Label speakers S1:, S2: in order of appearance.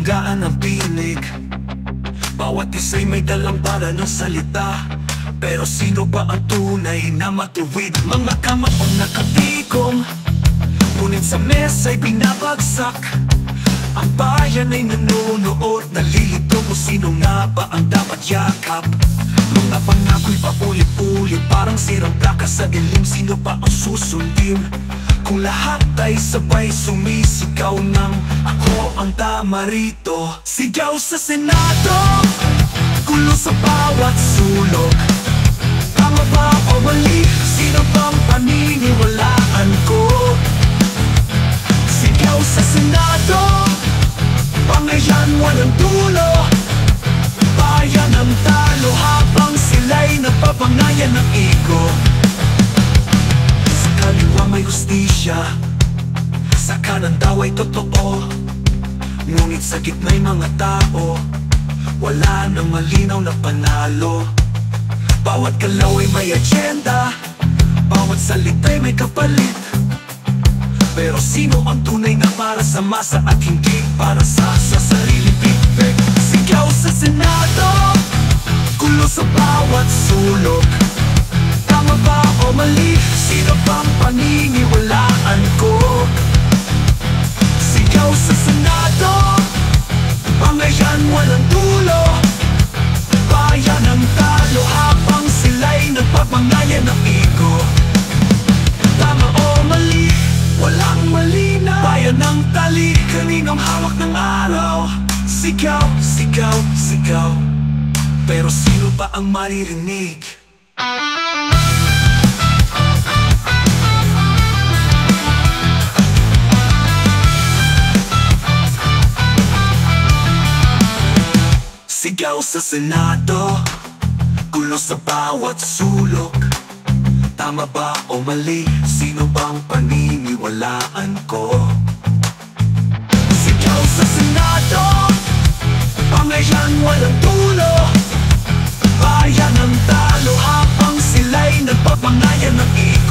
S1: banggaan ang pinig. Bawat isa'y may dalang para ng salita. Pero sino ba ang tunay na matuwid? Mga kamao nakatigong, ngunit sa mesa'y binabagsak. Ang bayan ay nanonood, nalilito kung sino nga ba ang dapat yakap. Mga pangako'y paulit-ulit, parang sirang plaka sa dilim. Sino ba ang susundin? Kung lahat ay sabay sumisigaw ng ako ang tama rito. Sigaw sa Senado, gulo sa bawat sulok. Tama ba o mali? Sino bang paniniwalaan ko? Sigaw sa Senado, pangayan walang dulo. Bayan ang talo habang sila'y napapangayan ng ego. Sa kaliwa may hustisya, sa kanan daw ay totoo. Ngunit sa gitna'y mga tao, wala nang malinaw na panalo. Bawat galaw ay may agenda, bawat salita'y may kapalit. Pero sino ang tunay na para sa masa at hindi para sa sariling feedback? Sigaw sa Senado, gulo sa bawat sulok. Tama ba o mali? Sino bang paniniwalaan ko? Sigaw sa Senado, pangayan walang dulo. Bayan ang talo habang sila'y nagpapangayan ng ego. Tama o mali, walang malinaw. Bayan ng tali, kaninong hawak ng araw. Sigaw, sigaw, sigaw, pero sino ba ang maririnig? Sigaw sa Senado, gulo sa bawat sulok. Tama ba o mali? Sino bang paniniwalaan ko? Sigaw sa Senado, pangayan walang dulo. Bayan ang talo habang sila'y nagpapangayan ng ego.